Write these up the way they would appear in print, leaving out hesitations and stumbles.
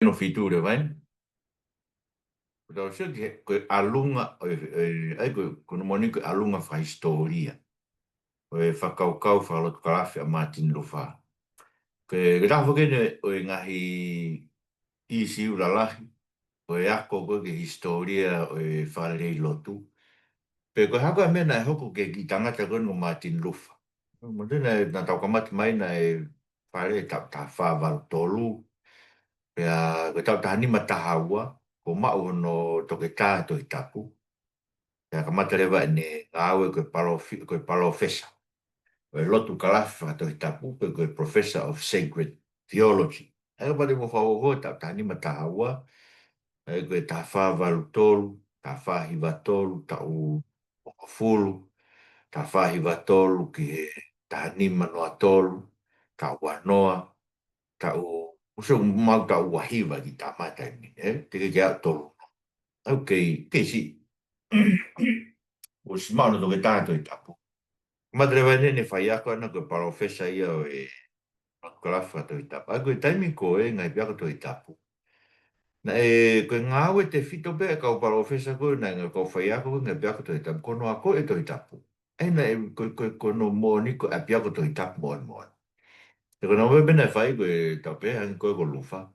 no fiture, vai? Pero se que alunga, ai ko no moni que alunga fa historia. Fa kau fa lo kalafi a Martin Luther. Que grafo que ne o ngahi isi ura lahi. O ako ko ke historia fa le lotu. Pe ko hako mena e hoko ke ki tangata ko no Martin Luther. Mo na tau kamati mai na fa le ta fa val tolu. Ko tau tahani matahawa. Ko mau no toke tātou i tapu. Kamata lewa ne awe koe palofesa. Koe lotu kalafa to i tapu, koe professor of sacred theology. Ega pale mo whaoho ta tani matahawa, koe ta whawalu tolu, ta whahiwa tolu, ta u fulu, ta whahiwa tolu ki he tani manoa tolu, ta wanoa, ta u uso mau ta wahiwa ki ta mata ni, te ke kia tolu. Okay, ke si. O si mau no toke tātou i tapu. Madre ne fai ako ana ko profesa ia o kalafa to itapu. Ako taimi ko ngai pia to itapu. Na ko ngawe te fito be ka o profesa ko na ngai ko fai ako ngai pia to itapu. Ko no ako to itapu. Na ko no mo ni ko pia to itapu mo. Ko no be na fai ko tape an ko lufa.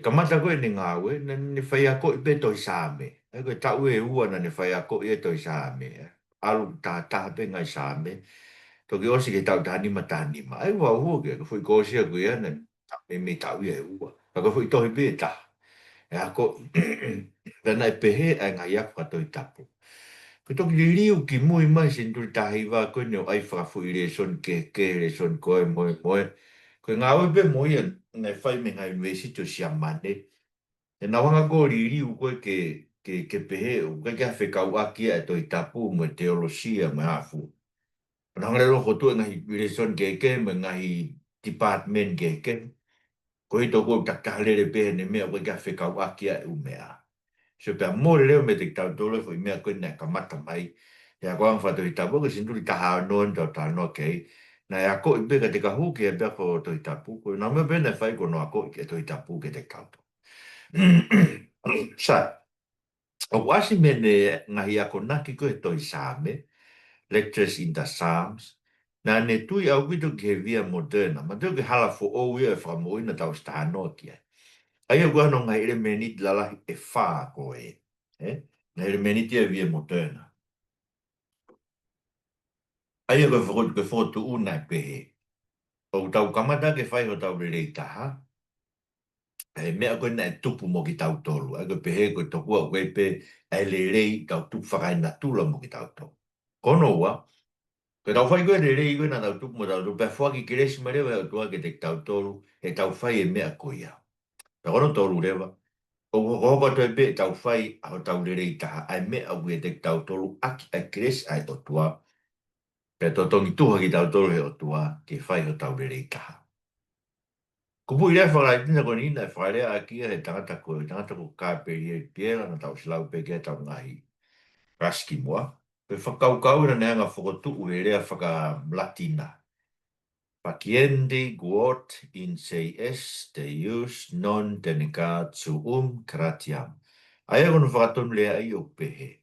Kamata ko ni ngawe na ni fai ako be to same. Ko tau ua na ni fai ako to same. Alu ta be ngai same. Toki osi ke tau tani ma tani ma. Ai wa hua ke, fui ko osi a kui ana, me tau ia e ua. Ka fui tohi pe ta. E ako, rana e pehe ai ngai aku kato i tapu. Ko toki li liu ki mui mai sin turi tahi wa koe neo ai whakafui le son ke le son koe moe moe. Koe ngā oi pe moi an, ngai whai me ngai mesi to si amane. E na wanga ko li liu koe ke pehe, koe kia whekau akia e to i tapu mo teolosia mo hafu. Nang lelo hotu ngahi relation keke ngahi department keke ko ito ko takalere pe ne me ko ka feka wakia u mea so pe mo leo me te tau tole foi me ko na kamata mai ya ko an fato itapo que sindu ta ha no ndo ta no ke na ya ko be ka te ka hu ke be ko to itapu ko na me be na fai ko no ko ke to itapu ke te kau sa o wasi me ne ngahi ako naki ko to isame lectures in the Psalms. Na ne tui au witu ke via moderna, ma tui ke hala fo o ia e whamoi na tau stahano kia. Ai au gano ngai ere menit lalahi e wha ko e. Na ere menit ia via moderna. Ai au whakot ke whotu una e pehe. O tau kamata ke whai ho tau rerei taha. E mea koe na e tupu mo ki tau tolu. Ai koe pehe koe tokua koe pe e le rei tau tupu whakai na tula mo ki tau tolu. Kono ua, ke tau whai koe re rei koe na tau tupu mo tau tupu, pe whaki ki resi ma rewa tua ke te tau tolu, e tau whai e mea koe ia. Pe kono tolu rewa, o hoko toi pe tau whai a tau re rei taha, ai mea au e te tau tolu, aki ai ki resi ai o tua, pe to tongi tuha ki tau tolu he o tua, ke whai o tau re rei taha. Kupu i rea whakai tina koe nina e wharea a kia he tangata ko kāperi e piera na tau silau pe kia tau ngahi raski moa. Pe whakaukau na neanga whakotu e rea whaka latina. Paciente quod in se est Deus non denegat suum gratiam. Ai agon whakatonu lea ai o pehe.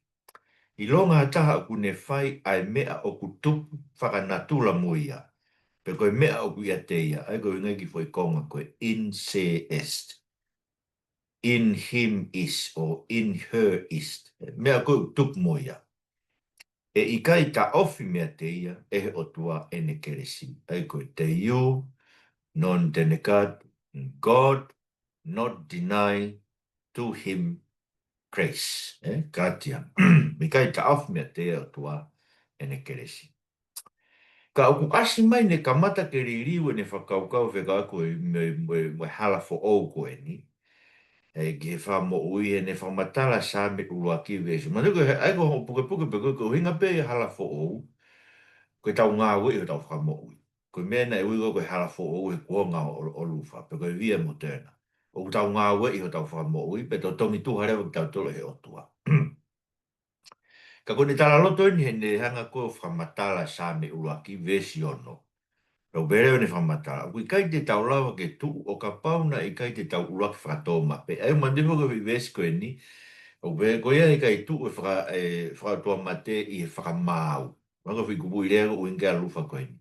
I longa ataha ku ne whai ai mea o kutupu whakanatula muia. Pe koe mea o kuia teia. Ai koe ngai ki foi konga koe in se est. In him is or in her is. Mea koe kutupu muia. E i kai ta ofi mea teia e o tua ene keresi. Ai koe te iu non denegat, God not deny to him grace. Gratiam. Mikai ta auf mea te o tua ene keresi. Ka uku asi mai ne kamata ke ririu ne whakaukau wheka ako me hala fo au koe ni. Ke wha mo ui e ne whamatala sa me urua ki wesu. Ma nuku ai ko puke puke pe ko hinga pe hala fo au. Koe tau ngā ui o tau whamo ui. Koe mea nei ui koe hala fo au e kua ngā o lufa. Pe koe via moderna. O tau ngā ui o tau whamo ui. Pe tau tongi tuha rewa ki tau tolo he otua. Ka kone tala loto ni he ne hanga ko whamatala sa me urua ki wesi ono. O bere o ne whamata. O kai te tau lawa ke tu o ka pauna i kai te tau urak whakatoma. Pe ai mandiwa ka vives koe ni. O bere koe ai kai tu whakatoa mate i he whakamau. Wanga whikupu i lea o inga lufa koe ni.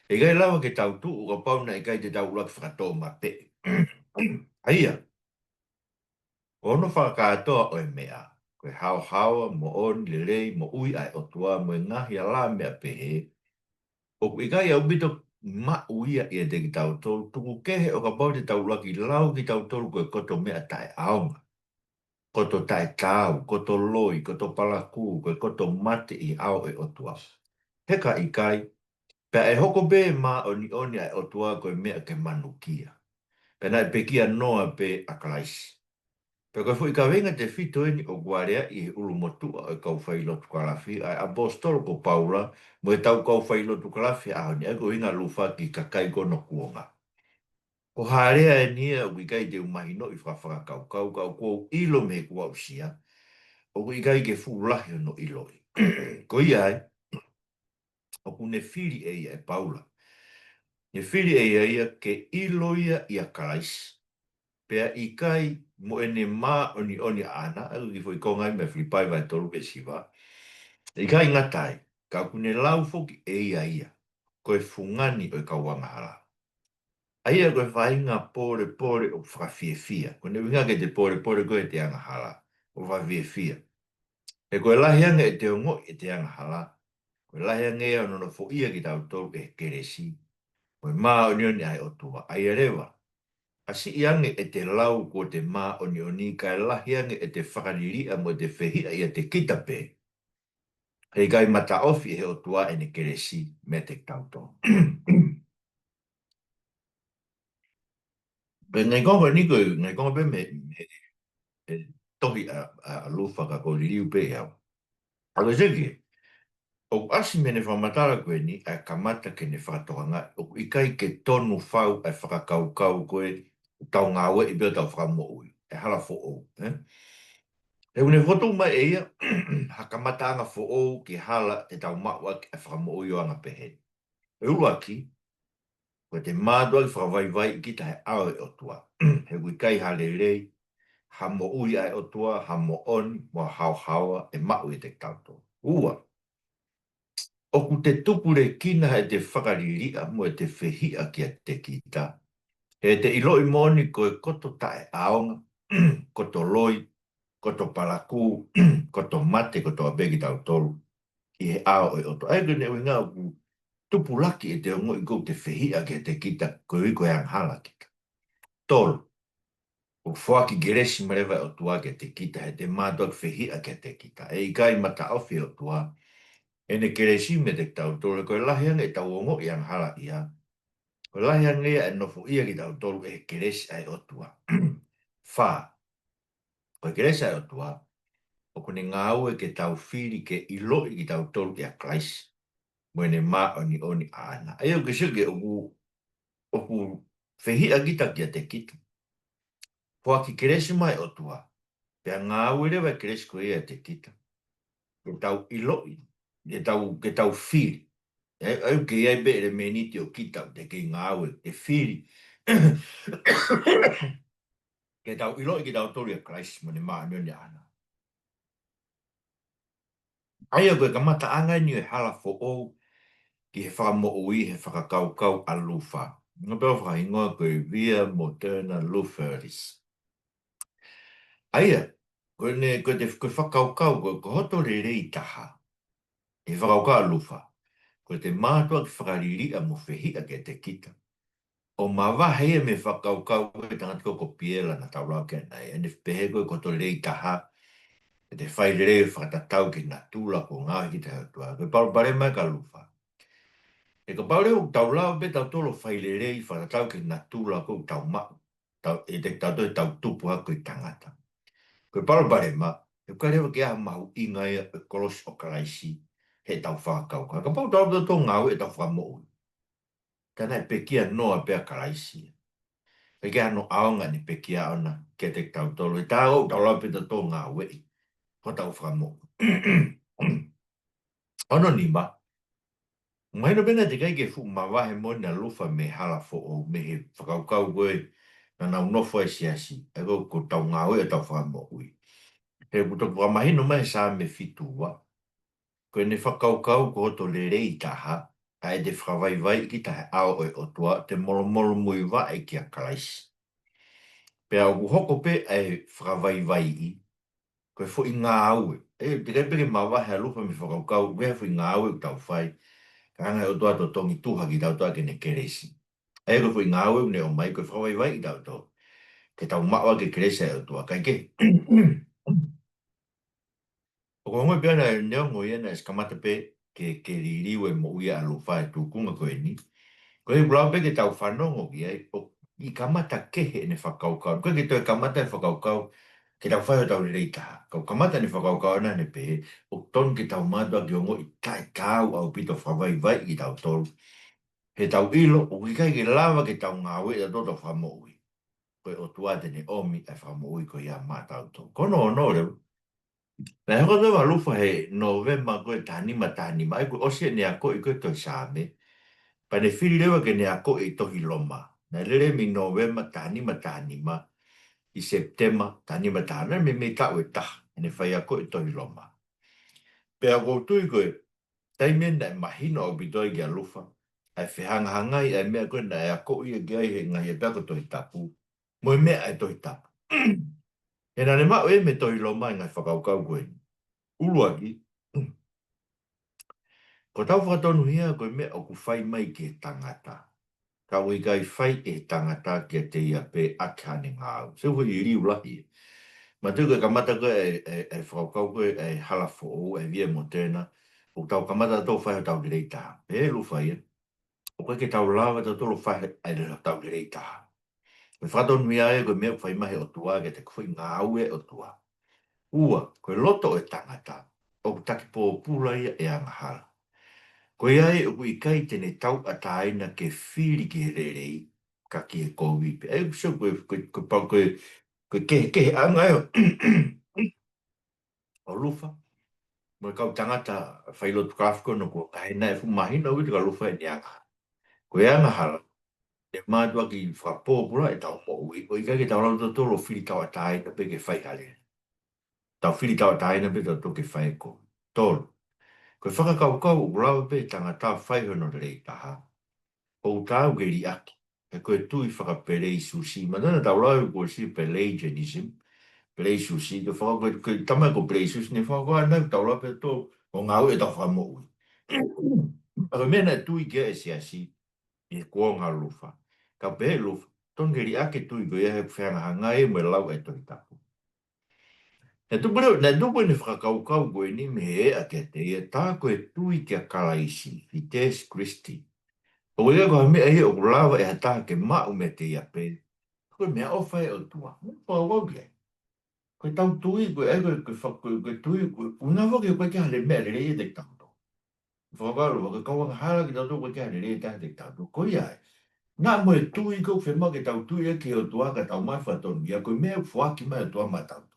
E kai lawa ke tau tu o ka pauna i kai te tau urak whakatoma pe. Aia, ono whakatoa o e mea. Koe hao hawa, mo on, lelei, mo ui ai o tua, mo e ngahi ala mea pehe. O i kai au bito ma uia i e te ki tau tolu, tuku kehe o ka pau te tau laki lau ki tau tolu koe koto mea tae aonga. Koto tae tau, koto loi, koto palaku, koe koto mate i ao e otua. Heka i kai, pea e hoko be ma oni oni ai otua koe mea ke manukia. Pena e pekia noa pe akalaisi. Pe koe fu i ka venga te fito eni o guarea i ulu motua o kau whailotu kalafi, ai apostolo ko Paula, mo e tau kau whailotu kalafi a honi, ai ko hinga lufa ki kakai kono kuonga. Ko harea e nia o kai te umahino i whawhaka kau kau kau kou ilo me kua usia, o kai ke fu lahi no iloi. Ko ia ai, o kune fili e ia e Paula. Ne fili e ia ke iloia ia kalaisi. Pea i kai mo ene mā oni oni ana, au ki fwoi kongai me flipai vai tolu ke siwa. I kai ngatai, ka kune lau foki e ia. Koe fungani o i ka wangahara. Aia koe whainga pore pore o whakawhiewhia. Kone winga ke te pore pore koe te angahara. O whakawhiewhia. E koe lahianga e te ongo e te angahara. Koe lahianga e anono fo ia ki tau tolu e keresi. Koe mā oni oni ai o tua. Aia rewa. Asi iange e te lau ko te mā oni oni kai lahiange e te whakariria mo te whehia i a te kitape. Hei kai mata ofi e o tua e ne keresi me te tauto. Pe ngai konga ni koe, ngai konga pe me tohi a lufa ka ko liriu pe iau. Ako seki, o asi me ne whamatara koe ni a kamata ke ne whakatohanga, o i kai ke tonu whau e whakakaukau koe tau ngāwe i beo tau whakamo ui. E hala fo o. E une foto mai e ia, hakamata anga fo o ki hala e tau maua ki e whakamo ui o anga pehe. E ulu aki, ko te mātua ki whakawaiwai ki tahe awe o tua. He kui kai hale rei, ha mo ui ai o tua, ha mo oni, mo hao hawa e mau i te tauto. Ua, o ku te tupure kina e te whakariria mo e te whehia ki a te kita. He te iloi moni ko e koto tae aonga, koto loi, koto palaku, koto mate, koto abegi tau tolu, i he ao e oto. Ai kene ui ngā ku tupu laki e te ongo i kou te whehia ki te kita, ko i koe ang hala kita. Tolu, o whaki geresi marewa o tua ki te kita, he te mātua ki whehia ki te kita. E i kai mata ofi o tua, e ne geresi me te tau tolu, koe lahianga e tau ongo i ang hala ia. Koe lahianga ia e nofu ia ki tau tolu e geresi ai o tua. Wha, koe geresi ai o tua, o kone ngā ue ke tau whiri ke ilo i ki tau tolu i a Christ. Mwene mā oni oni ana. Ai o ke suke o ku whehi a kita ki a te kita. Pua ki keresi mai o tua. Pea ngā ue rewa keresi ko e a te kita. Ke tau ilo i. Ke tau whiri. Ai ke iai be re meniti o kita te ke ngā ue. Te whiri. Ke tau ilo i ki tau tolu i a Christ. Mwene mā oni oni ana. Ai o koe kamata anga ni e hala fo ou ki he whakamo ui he whakakaukau a lufa. Nga pēo whakahingoa koe via moderna luferis. Aia, koe te whakaukau koe hoto re rei taha. He whakaukau a lufa. Koe te mātua ki whakariri a mo whehia ke te kita. O mawa hea me whakaukau koe tangati ko piela na taurau ke nei. Ane pehe koe koto rei taha. E te whai rei whakatatau ki na tūla ko ngāhi ki te hatua. Koe parupare mai ka lufa. E ka paure o tau lao pe tau tolo whaile rei whakatau ki nga tūla kou tau mau. E te tau toi tau tupu hako i tangata. Koe paro bare ma, e ka rewa ki aha mahu inga ia e kolosi o karaisi he tau whakakau. Ka pau tau tau ngau e tau whakamou. Tana e pekia noa pea karaisi. E ke ano aonga ni pekia ona ke te tau tolo. E tā o tau lao pe tau ngau e. Ho tau whakamou. Ono ni ma. Mai no bena te kai ke fu mawahe mo na lufa me hala fo o me he whakaukau koe na nau nofo e siasi. E ko tau ngā oi e tau whamo ui. He puto kua mahino mai sa me fitu wa. Koe ne whakaukau ko hoto le rei taha. A e te whawaiwai ki tahe ao e o tua te molo molo mui wa e ki a kalaisi. Pea o hoko pe e whawaiwai i. Koe fo i ngā aue. E te kai peke mawahe a lufa me whakaukau. Koe fo i ngā aue u tau whai. Ka anga o tua to tongi tuha ki tau tua ke ne keresi. E koe fo i ngā aue ne o mai koe whawaiwai i tau to. Ke tau mawa ke keresi e o tua. Kai ke. O ko ngoi pēna e neo ngoi ena e skamata pe ke ririu e mo uia a lufa e tūkunga koe ni. Koe ulau pe ke tau whanongo ki ai. I kamata kehe ne whakaukau. Koe ke toi kamata e whakaukau. Ke tau whai o tau rei taha. Kau kamata ni whakaukau ana ne pe. O ton ke tau mātua ki o ngoi tai kau au pito whawai vai ki tau tolu. He tau ilo o ki kai ke lava ke tau ngāwe e toto whamo ui. Koe o tuate ne omi e whamo ui ko ia mātau tō. Kono o nō reu. Nā hoko te walufa he novema koe tānima tānima. Ai koe osia ne a koe koe toi sāme. Pa ne whiri rewa ke ne a koe i tohi loma. Nā lere mi novema tānima tānima. I septema tānima tānima. Me tau e taha. Ne whai a koe i tohi loma. Pea koutu koe. Taimena e mahino au pitoi ki a lufa. Ai whihanga hangai ai mea koe na e a koe i a gai he ngai e pēko tohi tapu. Moe mea e tohi tapu. E nā ne mao e me tohi loma i ngai whakaukau koe ni. Uluaki. Ko tau whakatonu hia koe mea o ku whai mai ki he tangata. Ka ui kai whai e tangata ki te ia pe akane ngāu. Se hui i riu lahi. Ma tu koe kamata koe e whakakau koe e halafo o e via mo tēna. O tau kamata tau whai o tau direi taha. E lu whai e. O koe ke tau lawa tau tolo whai e le tau direi taha. Koe whakatonu hia e koe mea whai mahi o tua ke te koi ngāu e o tua. Ua, koe loto e tangata. O taki pō pūla ia e angahala. Koe ai o kui kai tene tau a tāina ke whiri ki rerei ka ki e kōwi. E so koe ke anga e o lufa. Mo kau tangata whailotu krafko no ko kaina e fumahina ui ka lufa e ni anga. Koe anga hala. E mātua ki whapōpura e tau mo ui. O i kai ke tau lau tolo whiri tau a tāina pe ke whai hale. Tau whiri tau a tāina pe tau ke whai ko. Tolo. Koe whakakaukau o ulawa pe tangata whai hono rei taha. O tau ke ri aki. E koe tui whakapere i susi. Manana tau lau ko si Pelagianism. Pele susi. Ke whaka koe tamai ko pele susi. Ne whaka anai tau lau pe tō. O ngau e tau whamo ui. Ako mena tui ke e siasi. E kua ngā lufa. Ka pe lufa. Tonge ri ake tui ko ia he whenga hanga e mo e lau e tui tapu. E tupere, ne tupu ni whakaukau koe ni me e a ke te e tā koe tui ke a kalaisi. Vites Christi. O ia ko mea e o kulawa e hata ke mau me te ia pe. Koe mea ofa e o tua. Koe wauke. Koe tau tui, koe e koe tui, una wake koe ke hale mea re e te tauto. Whakaro, koe kawanga hala ki tauto koe ke hale re e te tauto. Koe ai. Nā moe tui koe whema ke tau tui e ke o tua ka tau mai whatonu. Ia koe mea whaki mai o tua mai tauto.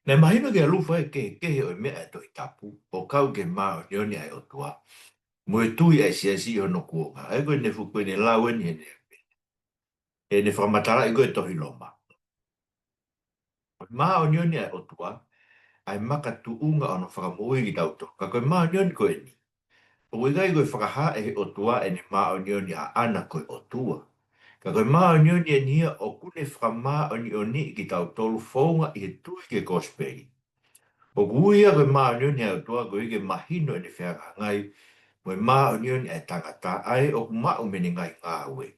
Nei mahina ke alufa e ke he o mea e toi tapu. O kau ke maa o nioni ai o tua. Moe tui e siasi o no kuonga. E koe ne fuku ne lau e ni e ne. E ne whamatara i koe tohi loma. Maa o nioni ai o tua. Ai maka tu unga o no whakamui ki tauto. Ka koe maa o nioni koe ni. O ikai koe whakaha e o tua e ne maa o nioni a ana koe o tua. Ka koe maa o nioni e nia o kune whakamaa o nioni ki tautolu whaunga i he tui ke kosperi. O kuia koe maa o nioni ai o tua koe ike mahino e ne whianga ngai. Koe maa o nioni e tangata ai o kumau meni ngai ngā ue.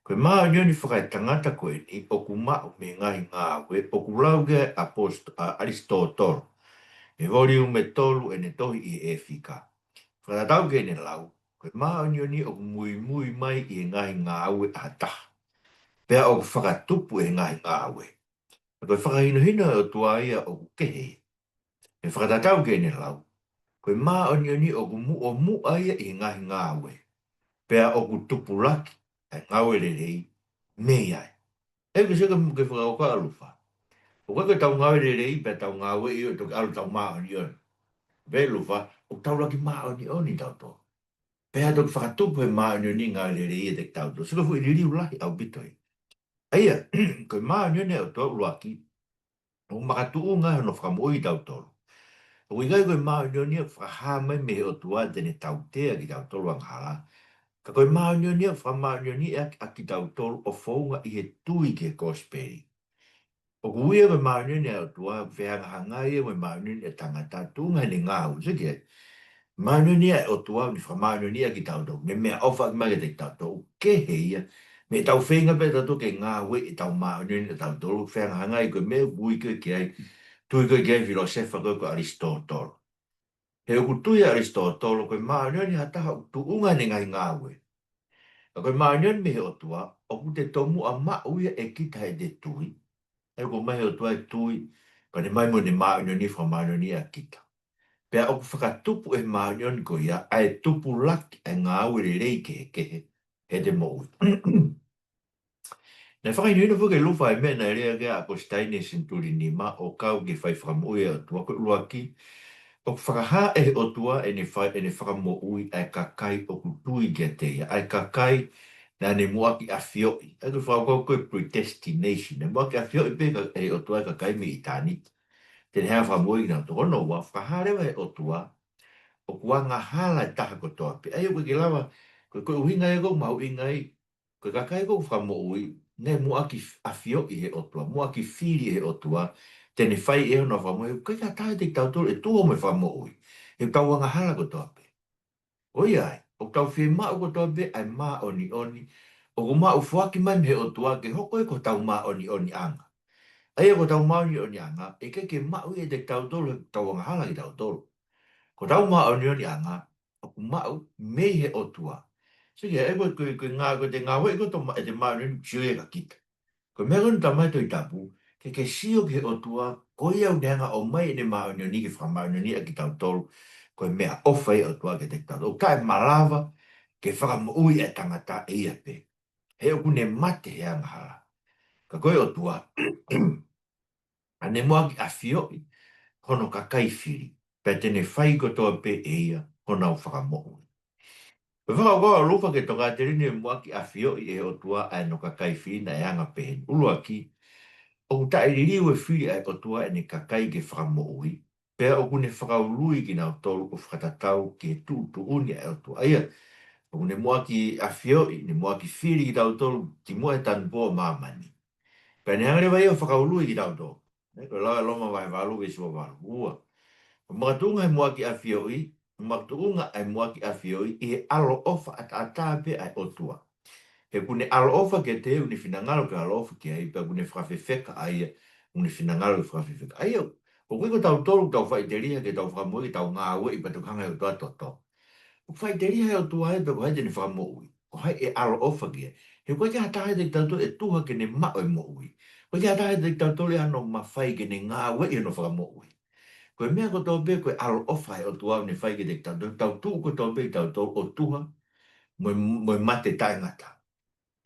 Koe maa o nioni whakai tangata koe ni o kumau me ngai ngā ue o kulauge Aristotle. Me vori me tolu e ne tohi i e whika. Whakatau ke ne lau. Koe maa o nioni o mui mui mai i ngai ngā ue a taha. Pea o whakatupu e ngai ngā ue. Koe whakahino hina o tuaia o kehe. Me whakatatau ke ne lau. Koe maa o nioni o mu aia i ngahi ngāwe. Pea o ku tupulaki e ngāwe le rei, mei ai. E ke seka ke whakauka alufa. O koe tau ngau re rei, pe tau ngau e o toki alu tau maa ni on. Ve lufa, o tau laki maa ni oni tau to. Pe ha toki whakatupu e maa ni oni ngau re rei e te tau to. Sika fu i riri ulahi au bitoi. Aia, koe maa ni oni au to uaki, o makatu u ngai hono whakamoi tau tolu. O i gai koe maa ni oni whakaha mai me o tua tene tau tea ki tau tolu ang hala. Ka koe maa ni oni whamaa ni oni a ki tau tolu o founga i he tui ke kosperi. O kuia me maunini au tua whianga hangai me maunini e tangata tunga ni ngau. Sike, maunini o tua ni wha maunini a ki tau tau. Me mea ofa ki mai te tau tau. Ke heia. Me tau whenga pe tau ke ngā we i tau maunini e tau tau. Whianga hangai ko me bui ke ki ai. Tui ke ki ai filosefa ko Aristotle. He o tui Aristotle ko maunini hataha tu unga ni ngai ngā we. Ko maunini me he o tua. O ku te tomu a mauia e kita he te tui. E ko mai o tuai tui, pa ne mai mo ne maunio ni wha maunio ni a kita. Pea o ku whakatupu e maunio ni ko ia, a e tupu laki e ngā ure rei ke he te moui. Nei whakainu ina whuke luwha e mea nei rea kia a ko staine sinturi ni ma o kau ki whai whakamui a tua ko lua ki. O ku whakaha e o tua e ne whakamui e kakai o ku tui kia teia. Ai kakai na ne moaki a fioi. E ku whakau koe predestination. Ne moaki a fioi pe e o tua e kakai me i tāni. Tene hea whamui na tono wa whaharewa e o tua. O kua ngā hala e taha ko toa. Pe ai o ke lawa, koe uhinga e kou mau inga i. Koe kakai kou whamui, ne mua ki awhio i he o tua. Mua ki whiri he o tua. Tene whai e hona whamui. Koe ka tae te tau tolu e tua me whamui. E tau ngā hala ko toa pe. Oi ai, o tau whi mao ko toa pe ai maa oni oni. O ko maa ufuaki mai me he o tua ke hoko e ko tau maa oni oni anga. Ai ko tau mauni o ni anga, e ke mau e te tau tolu, tau anga hala ki tau tolu. Ko tau mauni o ni anga, o ku mau me he o tua. Sige, e koe ngā, koe te ngā wei ko to e te mauni ni pio e ka kita. Ko mea koe tamai toi tapu, ke sio ke o tua, ko i au neanga o mai e ne mauni o ni ke whamauni o ni a ki tau tolu, koe mea ofa e o tua ke te tau tolu. O kai malawa, ke whakamui e tangata e ia pe. He o kune mate he anga hala. Ka koe o tua, ane moa ki a fioi, hono ka kaifiri, pe tene whai ko toa pe e ia, hono au whakamohu. Pe whakakoa lupa ke toka te rini mua ki a fioi e o tua ai no ka kaifiri na e anga pehen. Ulua ki, o ta e ririu e whiri ai o tua e ne ka kai ke whakamohu. Pe o kune whakaului ki nao tolu o whakatatau ke tūtu uni ai o tua. Aia, o kune mua ki a fioi, ne mua ki whiri ki tau tolu, ki mua e tan boa mamani. Pe ne angare vai o whakaului ki tau tolu. Ko la loma vai valu e sua valu. Ua. Makatunga e mua ki a fioi, makatunga e mua ki a fioi, i he alo ofa at atape ai otua. He kune alo ofa ke te uni finangalo ke alo ofa ki ai, pe kune whawhewheka ai, uni finangalo ke whawhewheka. Ai au, o kui ko tau toru tau whaiteria ke tau whamui, tau ngā ue i patukanga e o tua toto. O whaiteria e o tua ai, pe ko haite ni whamui. O hai e alo ofa ki ai. He koe ke hatahe te tau e tuha ke ne mao e moui. Koe ke hatahe te tau e ano mawhai ke ne ngā ue i ano whakamoi. Koe mea ko tau be koe alo ofa e o tuau ne whai ke te tau tu ko tau be tau tau o tuha mo mate tae ngata.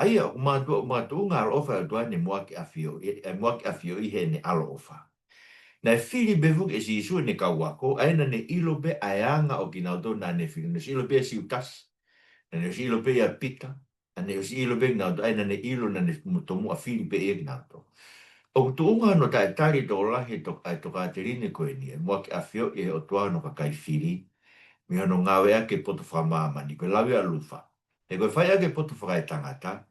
Aia, o mātua ngā alo ofa e o tuau ne mua ki awhio, mua ki awhio i he ne alo ofa. Nai whiri bevuk e si isu ne kauako, aina ne ilo be aeanga o ki nauto na ne whiri. Ne si ilo be si utas, ne si ilo be a pita, ne si ilo be nauto, aina ne ilo na ne tomu a whiri be e nauto. O tuunga no tae tari tō lahi to ka te rine koe ni, e mua ki a whio e o tua no ka kai whiri, mi hono ngāwe ake poto whamāmani, koe lawe a lufa. E koe whai ake poto whakai tangata,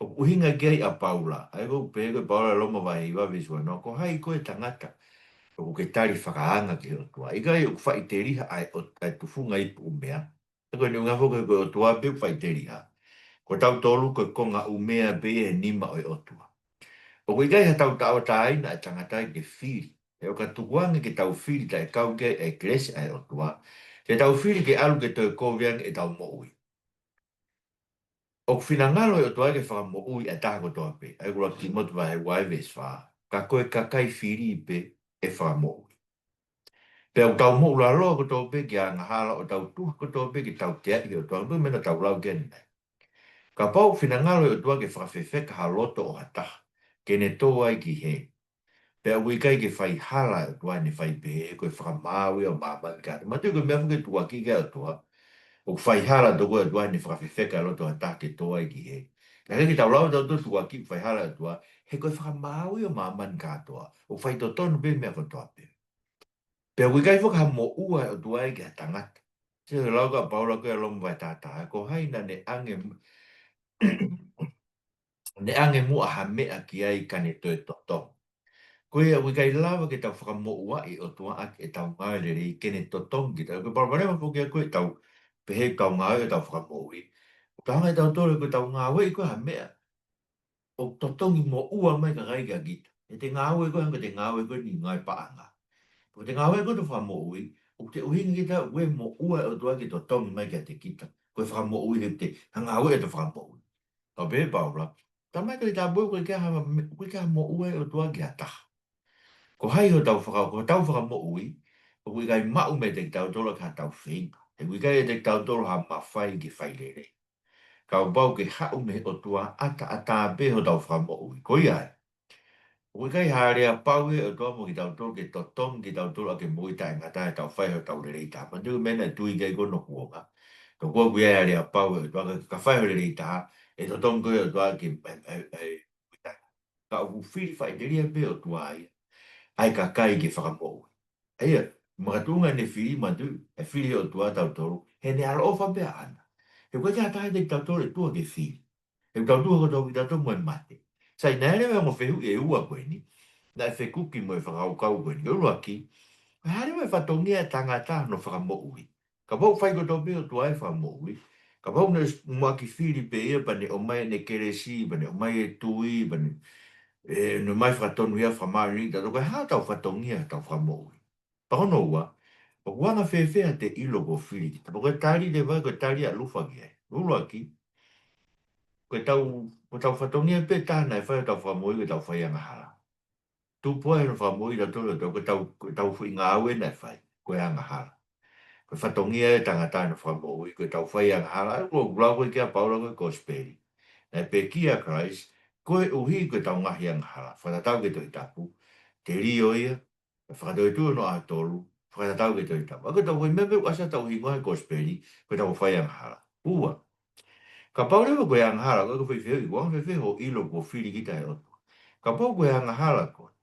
o uhinga kei a paula, ai ko pe koe paula loma vai iwa visua, no ko hai koe tangata, o ke tari whakaanga ki o tua. I kai o whai te riha ai tufunga i umea, e koe ni unga whoka koe o tua pe whai te riha. Ko tau tolu koe konga umea be e nima o e o tua. O koe kai hatau tau tai na e tangatai ke whiri. E o ka tukuanga ke tau whiri ta e kau ke e kresi ai o tua. Te tau whiri ke alu ke toi koviang e tau moui. O whina ngalo e o tua ke whaka moui e taha ko toa pe. Ai kura ki motu wa he waives wha. Ka koe ka kai whiri pe e whaka moui. Pe o tau mou la loa ko toa pe ki a ngahala o tau tuha ko toa pe ki tau tea i o tua. Nui mena tau lau geni nei. Ka pau whina ngalo e o tua ke whakawhewheka ha loto o hataha. Ke ne tō ai ki he. Pe a wika ke fai hala e tua ni fai pe e koe whakamaui o māman ka. Ma tu koe mea whuke tua ki ke atua. O fai hala to koe tua ni whakawhiwheka lo to a take toa i ki he. Ka heki tau lau tau tua ki fai hala tua. He koe whakamaui o māman ka toa. O fai to tonu pe mea kotoa pe. Pe a wika i whaka mo ua o tua i ke a tangata. Se lau ka paula koe alomu vai tātaa. Ko haina ne ange mua ha mea ki ai kane toe totongi. Koe a wikai lawa ke tau whakamo ua i o tua ak e tau ngāi re i kene totongi. Tau koe paraparewa poki a koe tau pehe tau ngāi e tau whakamo ui. O tanga e tau tore koe tau ngāwe i koe ha mea. O totongi mo ua mai ka gai ka gita. E te ngāwe koe hanga te ngāwe koe ni ngai paanga. O te ngāwe koe tu whakamo ui. O te uhingi ki tau ue mo ua e o tua ki totongi mai ka te kita. Koe whakamo ui he te ngāwe e te whakamo ui. Tau pehe paula. Tamai ka i tā boi koe kia mo ua e o tua ki a taha. Ko hai ho tau whakau, ko tau whakamo ui, ko kui kai mau me te tau tolo ka tau whinga. He kui kai e te tau tolo ha mawhai ki whailere. Ka o bau ke hau me o tua ata ata pe ho tau whakamo ui. Ko ia e. Kui kai haere a pau e o tua mo ki tau tolo ke totong ki tau tolo ke mui tai ngata e tau whai ho tau rere i tā. Ma tu mena tui kai kono kuonga. Ko kua kui haere a pau e o tua ka whai ho rere i tā. E totong koe o tua ki ka u whiri whai deria pe o tua ai. Ai ka kai ke whakamou. Eia, makatunga ne whiri matu, e whiri o tua tau toru, he ne ala ofa bea ana. He koe kia tahe te tau toru e tua ke whiri. He tau tua ko tau ki tau moe mate. Sai nere mea mo whehu e ua koe ni, na e whekuki mo e whakaukau koe ni, uru aki, e hare mo e whatongia e tangata no whakamou ui. Ka pau whai ko tau peo tua e whakamou ui, ka pau ne mua ki whiri pe ia, pane o mai ne keresi, pane o mai e tui, pane no mai whakatonu ia whamari, ta toko e hā tau whatongia tau whamou. Pahono ua, o wanga whewhea te ilo ko whiri ki. Toko e tari le vai ko tari a lufa ki ai. Ulu aki, ko tau whatongia pe tāna e whai tau whamou i ko tau whai anga hala. Tu poe no whamou i da tolo tau ko tau whi ngā aue na e whai, ko e anga hala. Ko whatongia e tangata no whamou i ko tau whai anga hala, ko glau koe kia paura koe kosperi. Na pe kia Christ, koe uhi koe tau ngahi ang hala, whatatau ke toi tapu, te rio ia, whakatau e tua no a tolu, whatatau ke toi tapu. Ako tau koe mepe asa tau hi ngoe kosperi, koe tau whai ang hala. Ua, ka pau rewa koe ang hala, koe koe whiwhi, wang whiwhi ho ilo ko whiri kita e otu. Ka pau koe ang hala koe,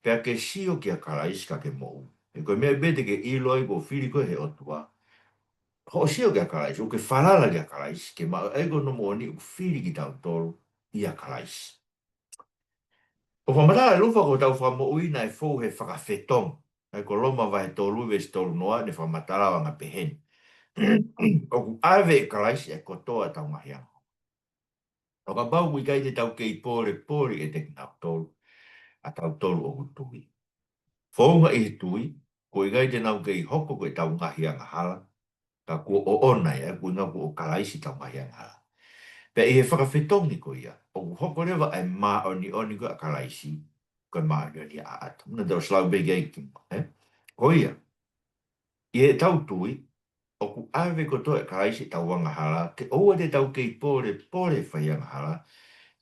pea ke sio ki a karaisa ke mou. E koe mea bete ke ilo ai ko whiri koe he otua. Ho sio ke a karaisa, o ke whalala ke a karaisa, ke maa ego no mo ni o whiri ki tau tolu i a karaisa. O whamata e lufa ko tau whamo uina e fōu he whakawhetong. Ai ko loma vai tōlu e stolu noa ne whamatara wanga pehen. O ku ave e karaisi e kotoa tau mahiang. O ka bau kui kai te tau kei pōre e te kinau tōlu. A tau tōlu o kutui. Fōunga i he tui, ko i gai te nau kei hoko koe tau ngahianga hala. Ka kua o ona e kui ngau o karaisi tau mahianga hala. Pe i he whakawhetongi ko ia. O hoko rewa ai maa oni ko a karaisi. Ko maa oni a atu. Nā tau slau begi ai ki. Ko ia. I e tau tui. O ku ave ko to e karaisi tau wanga hala. Ke oua te tau kei pore whaianga hala.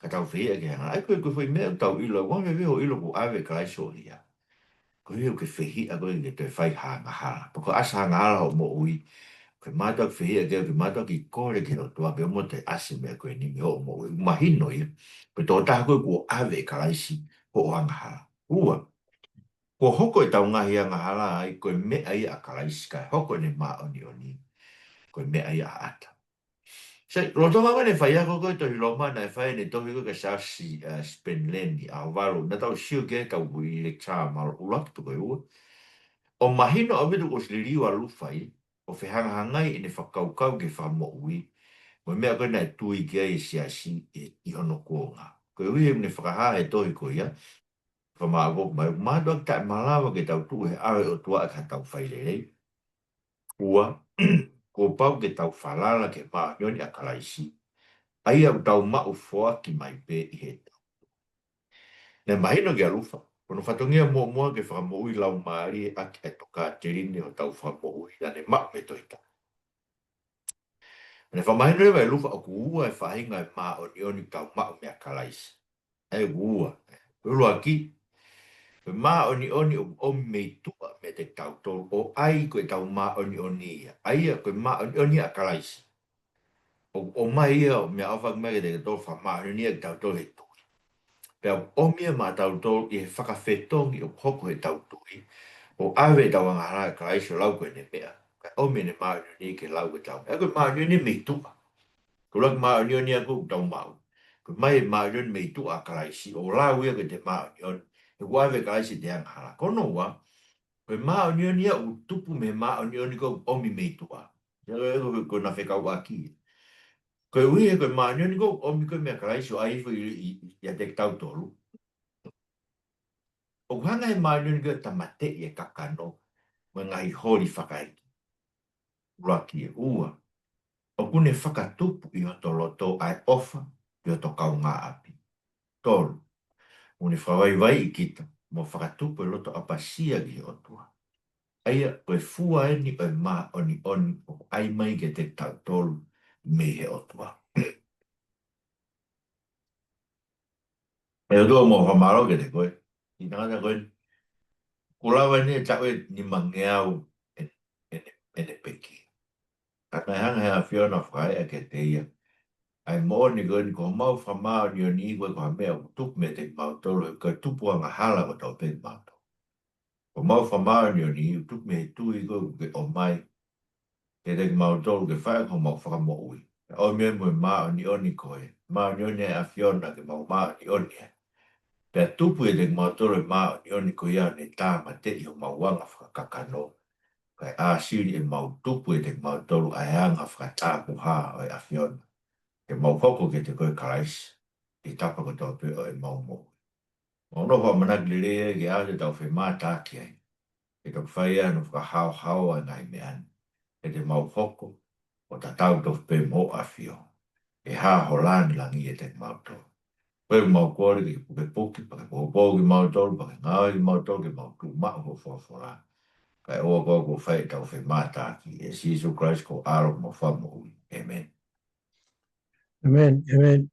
Ka tau whia ke hana. Ai koe koe whai mea tau ilo. Wange veho ilo ku ave karaisi o ia. Ko ia ke whihi a koe ke te whai hanga hala. Pako asa hanga hala ho mo ui. Ke mātua ki whihia keo, ke mātua ki kore ki rotua, ke omo te ase mea koe ni mi ho mo, mahino ia. Pe tō taha koe kua ave karaisi, ho o anga hala. Ua, kua hoko e tau ngahi anga hala ai, koe mea ia a karaisi, kai hoko ne maa oni oni, koe mea ia a ata. Sai, roto mama ne whai ako koe tohi loma na e whai ne tohi koe ka sasi Spenlendi a walo, na tau siu ke tau ui le tsa malo ulak tu koe ua. O mahino a witu o sliriwa lufai, o whehanga hangai e ne whakaukau ke whamo ui, mo mea koe nai tui ki ai si asi e ihono kuonga. Koe ui ne whakaha e tohi ko ia, whamaago mai, mātua ki tae malawa ke tau tu he awe o tua ka tau whairerei. Ua, ko pau ke tau whalala ke maa nyoni a karaisi, ai au tau mau foa ki mai pe i he tau. Ne mahino ke alufa, kono whatongia mua ke whakamo ui lau maari a ki e toka te rini o tau whakamo ui, na ne maa me toita. Ne whamahino e wai lufa o ku ua e whahinga e maa o ni oni tau maa mea karaisi. E ua, ulu aki, Ma oni o me tua me te tau tolu o ai koe tau ma oni ia. Ai koe ma oni a kalaisi. O mai ia o me awha kumere te tolu wha ma oni ia tau tolu he tui. Pea o mea ma tau tolu i he whakawhetongi o hoko he tau tui. O awe tau angahara e kalaisi o lau koe ne mea. O me ne ma oni ke lau koe tau. E koe ma oni me tua. Ko lak ma oni aku tau mau. Ko mai ma oni me tua a kalaisi. O lau ia koe te ma oni. E wawe kalaisi te angahara. Kono wa. Koe maa onioni a u tupu me maa onioni ko omi meitua. Ko na whekau aki. Koe ui e koe maa onioni ko omi koe mea karaiso aifu i a te tau tolu. O hanga e maa onioni ko tamate i e kakano. Me ngai hori whakaiki. Uraki e ua. O kune whakatupu i o to loto ai ofa i o to kau ngā api. Tolu. Une whawai vai i kita. Mo whakatupu e loto apasia ki o tua. Aia, koe fua e ni koe mā oni o ai mai ke te tau tolu me he otua. E o tua mo whamaro ke te koe. I tangata koe, kulawa ni e tawe ni mangeau e ne peki. Kata hanga hea whiona whae a ke te ia. Ai mō ni koe ni ko mau whamaro ni o ni koe ko hamea o tupu me te mau tolu e koe tupu anga hala o tau pe mau tolu. Ko mau whamaro ni o ni tupu me he tui koe o mai ke te mau tolu ke whae ko mau whakamo ui. O mea mui maa ni oni koe. Maa ni oni a whiona ke mau maa ni oni. Pea tupu e te mau tolu maa ni oni koe ia ne tā ma te i o mau wanga whakakano. Kai a siri e mau tupu e te mau tolu a eanga whakatā puha o e a whiona. Ke mau hoko ke te koe karaisi. I tapa ko tau pe o e mau mo. Ono hoa manakli rea ke a te tau whi maa tāki ai. E tau whaia no whakahau hau a ngai mean. E te mau hoko o ta tau tau pe mo a whiona. E ha holani langi e te mauto. Koe mau kore ki puke puke, pake popo ki mauto, pake ngāi ki mauto, ki mautu mao ko whawhora. Kai oa koe ko whai tau whi mātā ki e Jesus Christ ko aro mo whamu ui. Amen. Amen. Amen.